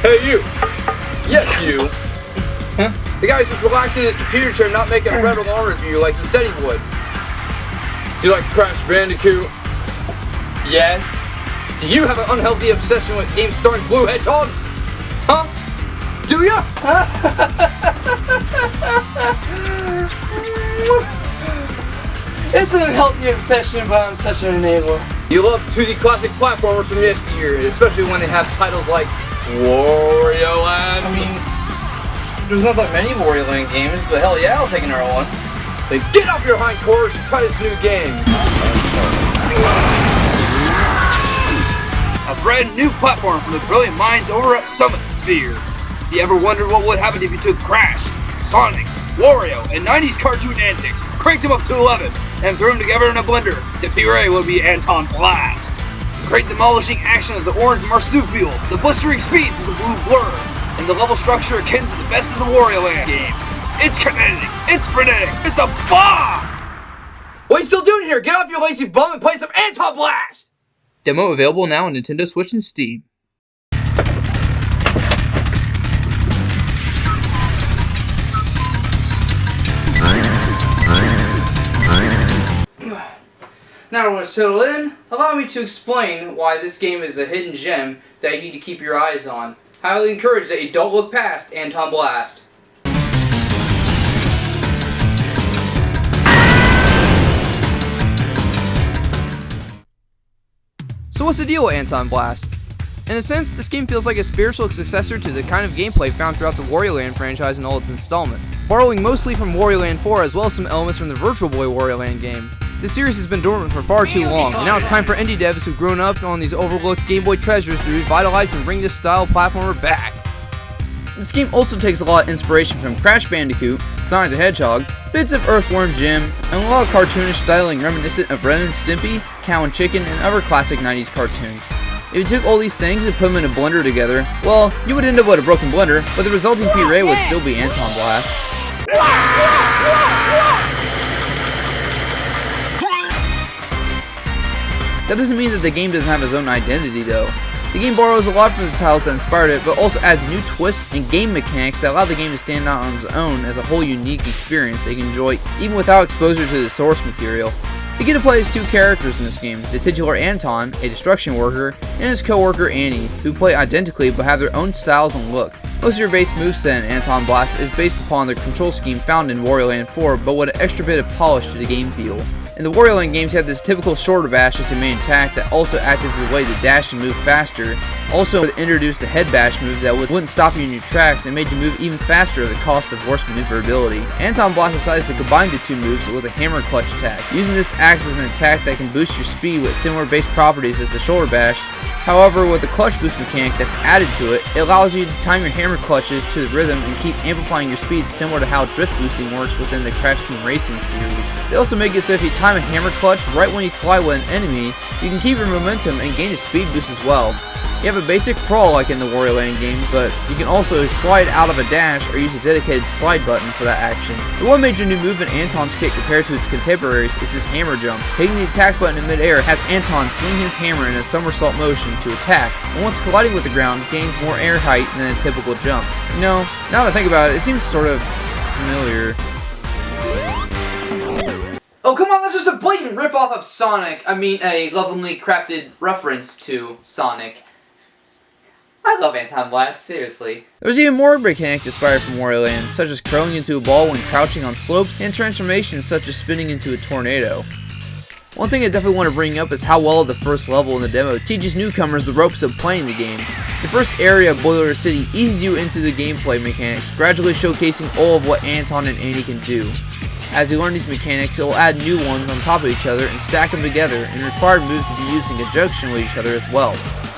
Hey, you! Yes, you! Huh? The guy's just relaxing in his computer chair, not making a red alarm review like he said he would. Do you like Crash Bandicoot? Yes. Do you have an unhealthy obsession with games starring blue hedgehogs? Huh? Do ya? It's an unhealthy obsession, but I'm such an enabler. You love 2D classic platformers from yesteryear, especially when they have titles like Wario Land. I mean, there's not that many Wario Land games, but hell yeah, I'll take another one. Then get off your hindquarters and try this new game. A brand new platform from the brilliant minds over at Summit Sphere. If you ever wondered what would happen if you took Crash, Sonic, Wario, and 90s cartoon antics, cranked them up to 11, and threw them together in a blender, the puree would be Antonblast. The great demolishing action of the orange marsupial, the blistering speeds of the blue blur, and the level structure akin to the best of the Wario Land games. It's kinetic, it's frenetic, it's the bomb! What are you still doing here? Get off your lazy bum and play some Antonblast! Demo available now on Nintendo Switch and Steam. Now we're going to settle in. Allow me to explain why this game is a hidden gem that you need to keep your eyes on. Highly encourage that you don't look past Antonblast. So what's the deal with Antonblast? In a sense, this game feels like a spiritual successor to the kind of gameplay found throughout the Wario Land franchise in all its installments, borrowing mostly from Wario Land 4 as well as some elements from the Virtual Boy Wario Land game. This series has been dormant for far too long, and now it's time for indie devs who've grown up on these overlooked Game Boy treasures to revitalize and bring this style platformer back. This game also takes a lot of inspiration from Crash Bandicoot, Sonic the Hedgehog, bits of Earthworm Jim, and a lot of cartoonish styling reminiscent of Ren and Stimpy, Cow and Chicken, and other classic 90s cartoons. If you took all these things and put them in a blender together, well, you would end up with a broken blender, but the resulting puree would still be Antonblast. That doesn't mean that the game doesn't have its own identity though. The game borrows a lot from the titles that inspired it, but also adds new twists and game mechanics that allow the game to stand out on its own as a whole unique experience that you can enjoy even without exposure to the source material. You get to play as two characters in this game, the titular Anton, a destruction worker, and his co-worker Annie, who play identically but have their own styles and look. Most of your base moveset in Antonblast is based upon the control scheme found in Wario Land 4, but with an extra bit of polish to the game feel. In the Wario Land games, you have this typical shoulder bash as your main attack that also acted as a way to dash and move faster. Also, it introduced the head bash move that wouldn't stop you in your tracks and made you move even faster at the cost of worse maneuverability. Antonblast decides to combine the two moves with a hammer clutch attack. Using this acts as an attack that can boost your speed with similar base properties as the shoulder bash. However, with the clutch boost mechanic that's added to it, it allows you to time your hammer clutches to the rhythm and keep amplifying your speed similar to how drift boosting works within the Crash Team Racing series. They also make it so if you time a hammer clutch right when you collide with an enemy, you can keep your momentum and gain a speed boost as well. You have a basic crawl like in the Wario Land games, but you can also slide out of a dash or use a dedicated slide button for that action. The one major new move in Anton's kit compared to its contemporaries is his hammer jump. Hitting the attack button in midair has Anton swing his hammer in a somersault motion to attack, and once colliding with the ground, gains more air height than a typical jump. You know, now that I think about it, it seems sort of familiar. Oh come on, that's just a blatant ripoff of Sonic. I mean, a lovingly crafted reference to Sonic. I love Antonblast, seriously. There's even more mechanics inspired from Wario Land, such as curling into a ball when crouching on slopes, and transformations such as spinning into a tornado. One thing I definitely want to bring up is how well the first level in the demo teaches newcomers the ropes of playing the game. The first area of Boiler City eases you into the gameplay mechanics, gradually showcasing all of what Anton and Annie can do. As you learn these mechanics, it will add new ones on top of each other and stack them together, and required moves to be used in conjunction with each other as well.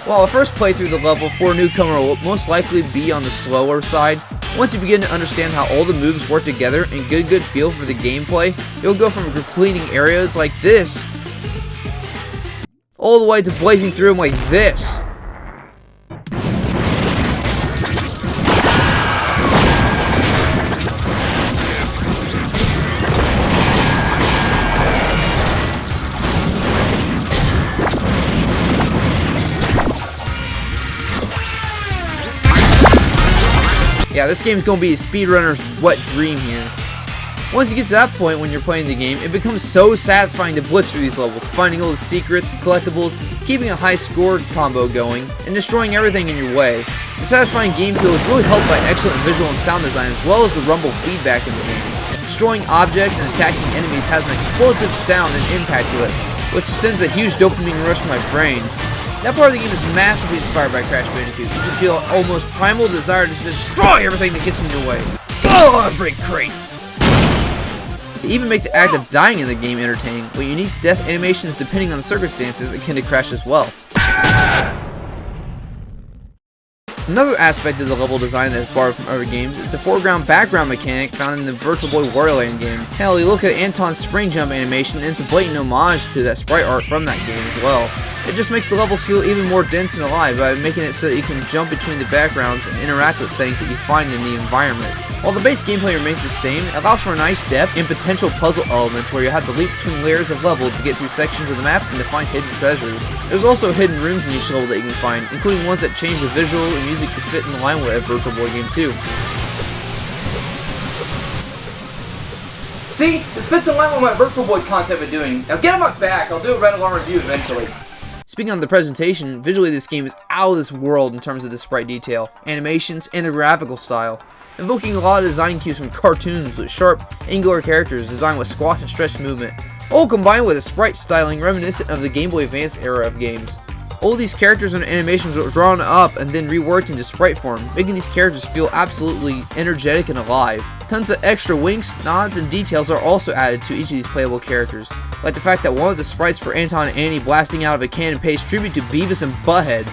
While a first playthrough of the level for a newcomer will most likely be on the slower side, once you begin to understand how all the moves work together and get a good feel for the gameplay, you'll go from completing areas like this, all the way to blazing through them like this. Yeah, this game's gonna be a speedrunner's wet dream here. Once you get to that point when you're playing the game, it becomes so satisfying to blitz through these levels, finding all the secrets, collectibles, keeping a high score combo going, and destroying everything in your way. The satisfying game feel is really helped by excellent visual and sound design as well as the rumble feedback in the game. Destroying objects and attacking enemies has an explosive sound and impact to it, which sends a huge dopamine rush to my brain. That part of the game is massively inspired by Crash Bandicoot. You can feel almost primal desire to destroy everything that gets in your way. Oh, break crates! They even make the act of dying in the game entertaining, with unique death animations depending on the circumstances akin to Crash as well. Another aspect of the level design that is borrowed from other games is the foreground-background mechanic found in the Virtual Boy Wario Land game. Hell, you look at Anton's spring jump animation and it's a blatant homage to that sprite art from that game as well. It just makes the levels feel even more dense and alive by making it so that you can jump between the backgrounds and interact with things that you find in the environment. While the base gameplay remains the same, it allows for a nice depth and potential puzzle elements where you have to leap between layers of level to get through sections of the map and to find hidden treasures. There's also hidden rooms in each level that you can find, including ones that change the visual and music to fit in line with a Virtual Boy game too. See? This fits in line with my Virtual Boy content we're doing. Now get on my back, I'll do a Red Alarm review eventually. Speaking on the presentation, visually this game is out of this world in terms of the sprite detail, animations, and the graphical style, invoking a lot of design cues from cartoons with sharp, angular characters designed with squash and stretch movement, all combined with a sprite styling reminiscent of the Game Boy Advance era of games. All these characters and animations were drawn up and then reworked into sprite form, making these characters feel absolutely energetic and alive. Tons of extra winks, nods, and details are also added to each of these playable characters, like the fact that one of the sprites for Anton and Annie blasting out of a cannon pays tribute to Beavis and Butthead.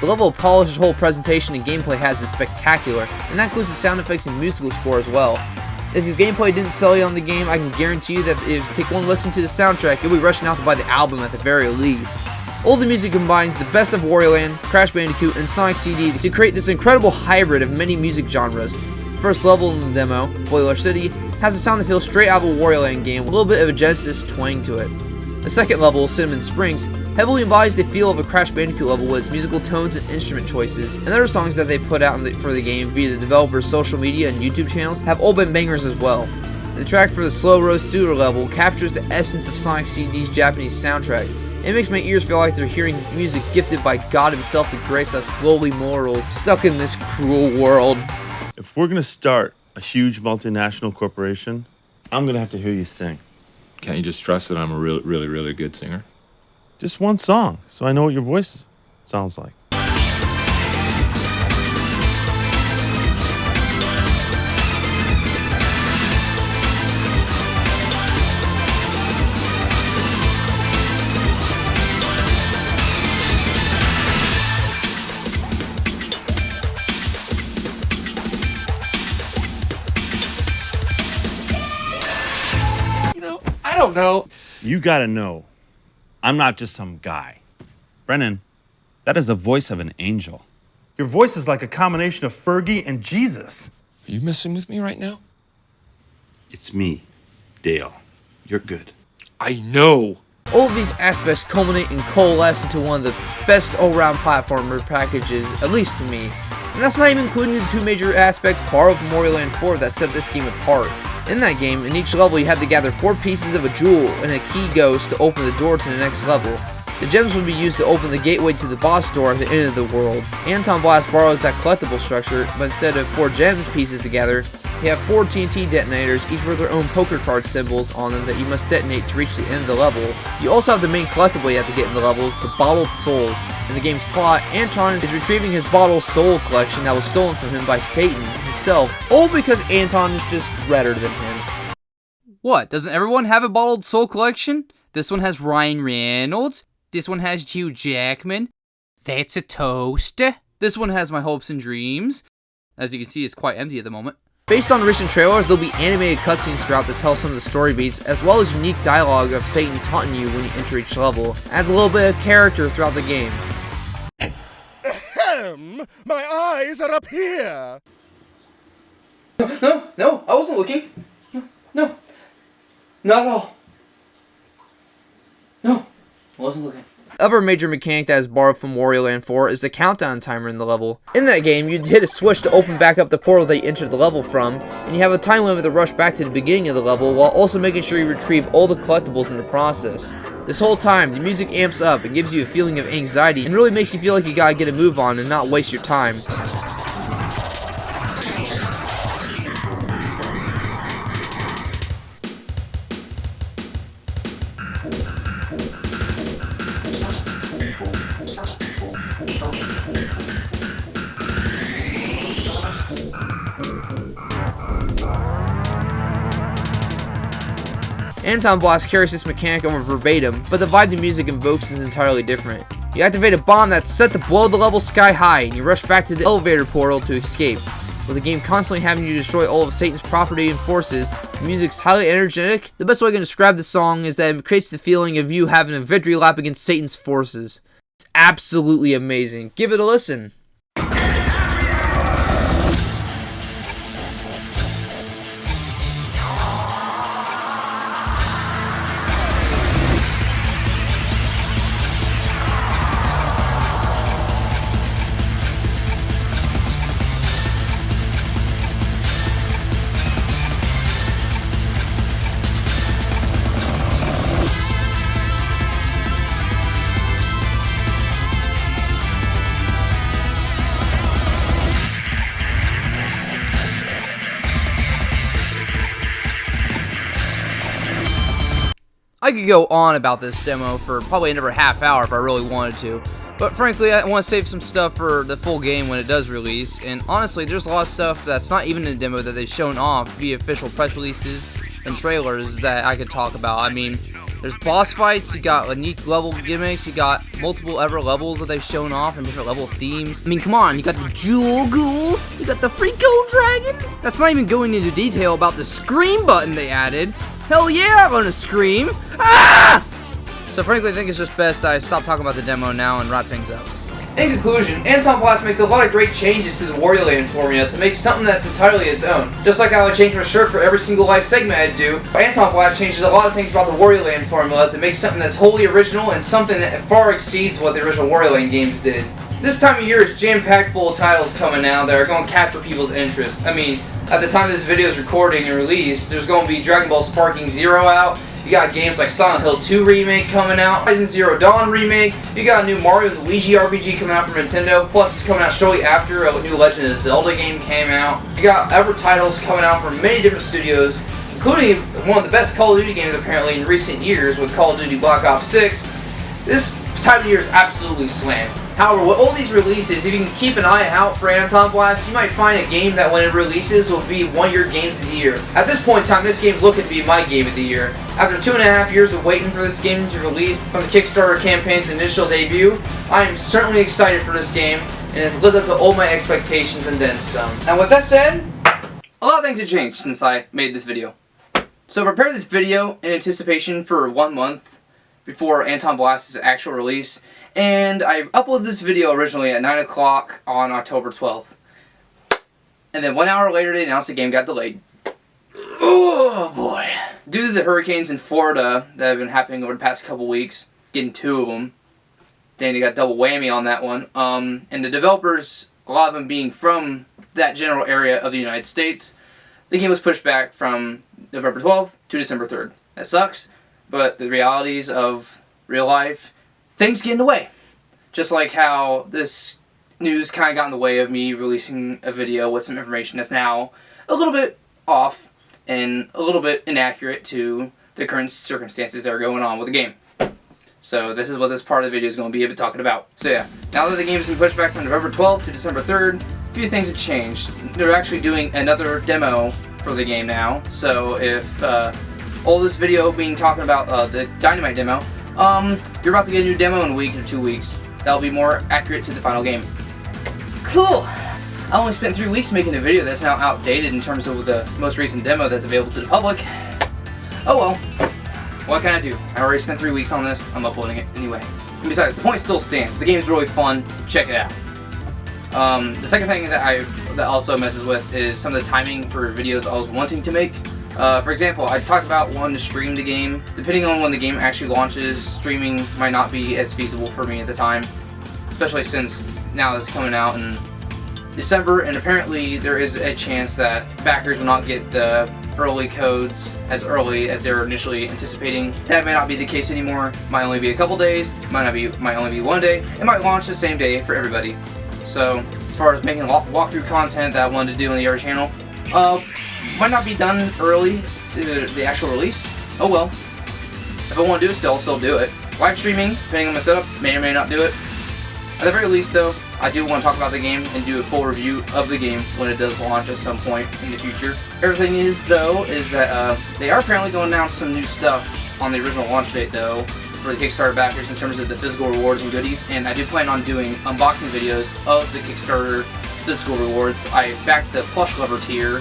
The level of polish this whole presentation and gameplay has is spectacular, and that includes the sound effects and musical score as well. If the gameplay didn't sell you on the game, I can guarantee you that if you take one listen to the soundtrack, you'll be rushing out to buy the album at the very least. All the music combines the best of Wario Land, Crash Bandicoot, and Sonic CD to create this incredible hybrid of many music genres. The first level in the demo, Boiler City, has a sound that feels straight out of a Wario Land game with a little bit of a Genesis twang to it. The second level, Cinnamon Springs, heavily embodies the feel of a Crash Bandicoot level with its musical tones and instrument choices, and other songs that they put out for the game via the developer's social media and YouTube channels have all been bangers as well. The track for the Slow Roast Sewer level captures the essence of Sonic CD's Japanese soundtrack. It makes my ears feel like they're hearing music gifted by God himself to grace us lowly mortals stuck in this cruel world. If we're gonna start a huge multinational corporation, I'm gonna have to hear you sing. Can't you just trust that I'm a really good singer? Just one song, so I know what your voice sounds like. I don't know. You gotta know, I'm not just some guy. Brennan, that is the voice of an angel. Your voice is like a combination of Fergie and Jesus. Are you messing with me right now? It's me, Dale. You're good. I know. All of these aspects culminate and coalesce into one of the best all-round platformer packages, at least to me. And that's not even including the two major aspects borrowed from Wario Land 4 that set this game apart. In that game, in each level you had to gather 4 pieces of a jewel and a key ghost to open the door to the next level. The gems would be used to open the gateway to the boss door at the end of the world. Antonblast borrows that collectible structure, but instead of 4 gems pieces to gather, you have 4 TNT detonators, each with their own poker card symbols on them that you must detonate to reach the end of the level. You also have the main collectible you have to get in the levels, the Bottled Souls. In the game's plot, Anton is retrieving his Bottled Soul collection that was stolen from him by Satan himself, all because Anton is just redder than him. What, doesn't everyone have a Bottled Soul collection? This one has Ryan Reynolds. This one has Hugh Jackman. That's a toast. This one has My Hopes and Dreams. As you can see, it's quite empty at the moment. Based on recent trailers, there'll be animated cutscenes throughout that tell some of the story beats, as well as unique dialogue of Satan taunting you when you enter each level. Adds a little bit of character throughout the game. Ahem! My eyes are up here! No, I wasn't looking. No, not at all. No, I wasn't looking. Other major mechanic that is borrowed from Wario Land 4 is the countdown timer in the level. In that game, you hit a switch to open back up the portal that you entered the level from, and you have a time limit to rush back to the beginning of the level while also making sure you retrieve all the collectibles in the process. This whole time, the music amps up and gives you a feeling of anxiety and really makes you feel like you gotta get a move on and not waste your time. Antonblast carries this mechanic over verbatim, but the vibe the music invokes is entirely different. You activate a bomb that's set to blow the level sky high, and you rush back to the elevator portal to escape. With the game constantly having you destroy all of Satan's property and forces, the music's highly energetic. The best way I can describe the song is that it creates the feeling of you having a victory lap against Satan's forces. It's absolutely amazing. Give it a listen. I could go on about this demo for probably another half hour if I really wanted to, but frankly I want to save some stuff for the full game when it does release, and honestly there's a lot of stuff that's not even in the demo that they've shown off via official press releases and trailers that I could talk about. I mean, there's boss fights, you got unique level gimmicks, you got multiple ever levels that they've shown off and different level themes. I mean, come on, you got the Jewel Ghoul, you got the Freako Dragon. That's not even going into detail about the scream button they added. Hell yeah, I'm gonna scream! Ah! So frankly, I think it's just best I stop talking about the demo now and wrap things up. In conclusion, Antonblast makes a lot of great changes to the Wario Land formula to make something that's entirely its own. Just like how I change my shirt for every single live segment I do, Antonblast changes a lot of things about the Wario Land formula to make something that's wholly original and something that far exceeds what the original Wario Land games did. This time of year is jam-packed full of titles coming out that are going to capture people's interest. I mean, at the time this video is recording and released, there's going to be Dragon Ball Sparking Zero out. You got games like Silent Hill 2 remake coming out, Horizon Zero Dawn remake. You got a new Mario & Luigi RPG coming out from Nintendo. Plus, it's coming out shortly after a new Legend of Zelda game came out. You got other titles coming out from many different studios, including one of the best Call of Duty games apparently in recent years with Call of Duty Black Ops 6. This time of year is absolutely slammed. However, with all these releases, if you can keep an eye out for Antonblast, you might find a game that when it releases will be one of your games of the year. At this point in time, this game's looking to be my game of the year. After 2.5 years of waiting for this game to release from the Kickstarter campaign's initial debut, I am certainly excited for this game, and it's lived up to all my expectations and then some. And with that said, a lot of things have changed since I made this video. So prepare this video in anticipation for 1 month before Antonblast's actual release. And I uploaded this video originally at 9 o'clock on October 12th. And then 1 hour later they announced the game got delayed. Oh boy. Due to the hurricanes in Florida that have been happening over the past couple weeks, getting 2 of them, Danny got double whammy on that one. And the developers, a lot of them being from that general area of the United States, the game was pushed back from November 12th to December 3rd. That sucks, but the realities of real life, things get in the way. Just like how this news kind of got in the way of me releasing a video with some information that's now a little bit off and a little bit inaccurate to the current circumstances that are going on with the game. So this is what this part of the video is going to be talking about. So yeah, now that the game has been pushed back from November 12th to December 3rd, a few things have changed. They're actually doing another demo for the game now. So if all this video being talking about the Dynamite demo, you're about to get a new demo in a week or 2 weeks. That'll be more accurate to the final game. Cool! I only spent 3 weeks making a video that's now outdated in terms of the most recent demo that's available to the public. Oh well. What can I do? I already spent 3 weeks on this. I'm uploading it anyway. And besides, the point still stands. The game is really fun. Check it out. The second thing that also messes with is some of the timing for videos I was wanting to make. For example, I talked about wanting to stream the game. Depending on when the game actually launches, streaming might not be as feasible for me at the time, especially since now it's coming out in December, and apparently there is a chance that backers will not get the early codes as early as they were initially anticipating. That may not be the case anymore. Might only be a couple days, might only be 1 day. It might launch the same day for everybody. So as far as making walkthrough content that I wanted to do on the other channel, might not be done early to the actual release. Oh well. If I want to do it still, I'll still do it. Live streaming, depending on my setup, may or may not do it. At the very least though, I do want to talk about the game and do a full review of the game when it does launch at some point in the future. Everything is that they are apparently going to announce some new stuff on the original launch date though for the Kickstarter backers in terms of the physical rewards and goodies, and I do plan on doing unboxing videos of the Kickstarter physical rewards. I backed the plush lover tier,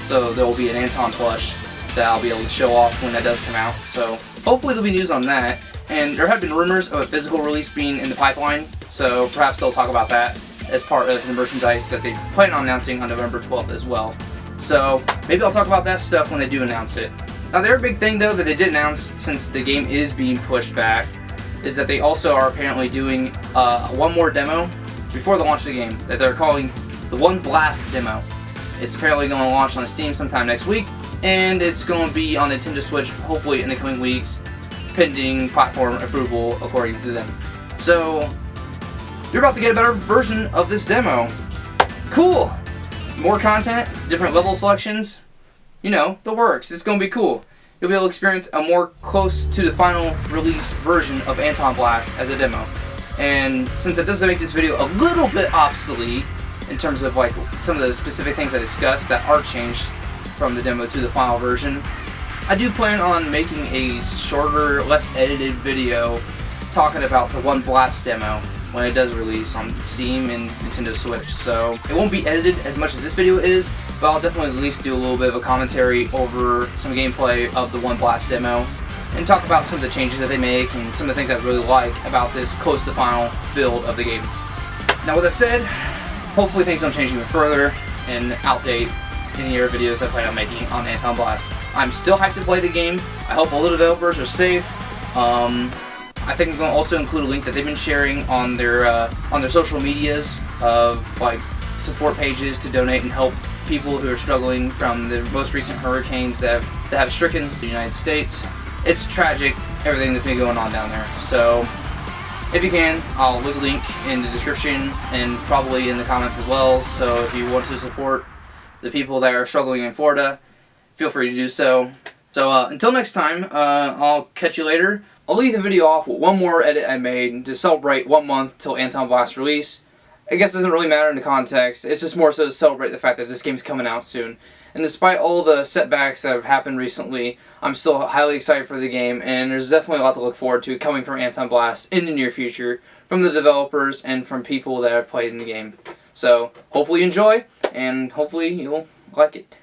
so there will be an Anton plush that I'll be able to show off when that does come out. So hopefully there'll be news on that. And there have been rumors of a physical release being in the pipeline, so perhaps they'll talk about that as part of the merchandise that they plan on announcing on November 12th as well. So maybe I'll talk about that stuff when they do announce it. Now the other big thing though that they did announce, since the game is being pushed back, is that they also are apparently doing one more demo before the launch of the game that they're calling the One Blast demo. It's apparently going to launch on Steam sometime next week, and it's going to be on Nintendo Switch hopefully in the coming weeks, pending platform approval according to them. So you're about to get a better version of this demo. Cool! More content, different level selections, you know, the works. It's going to be cool. You'll be able to experience a more close to the final release version of Antonblast as a demo. And since it does make this video a little bit obsolete in terms of like some of the specific things I discussed that are changed from the demo to the final version, I do plan on making a shorter, less edited video talking about the One Blast demo when it does release on Steam and Nintendo Switch. So it won't be edited as much as this video is, but I'll definitely at least do a little bit of a commentary over some gameplay of the One Blast demo and talk about some of the changes that they make and some of the things I really like about this close to final build of the game. Now with that said, hopefully things don't change even further and outdate any other videos I plan on making on Antonblast. I'm still hyped to play the game. I hope all the developers are safe. I think I'm going to also include a link that they've been sharing on their social medias of like support pages to donate and help people who are struggling from the most recent hurricanes that have stricken the United States. It's tragic, everything that's been going on down there. So if you can, I'll leave a link in the description and probably in the comments as well. So if you want to support the people that are struggling in Florida, feel free to do so. So until next time, I'll catch you later. I'll leave the video off with one more edit I made to celebrate 1 month till Antonblast release. I guess it doesn't really matter in the context, it's just more so to celebrate the fact that this game's coming out soon. And despite all the setbacks that have happened recently, I'm still highly excited for the game, and there's definitely a lot to look forward to coming from Antonblast in the near future, from the developers and from people that have played in the game. So hopefully you enjoy, and hopefully you'll like it.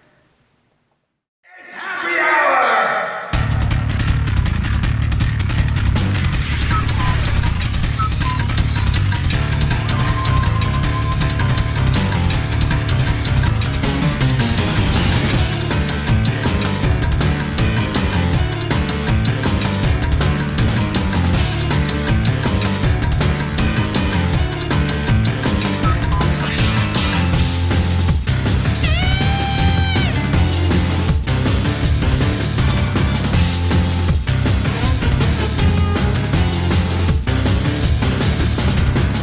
It's happy hour!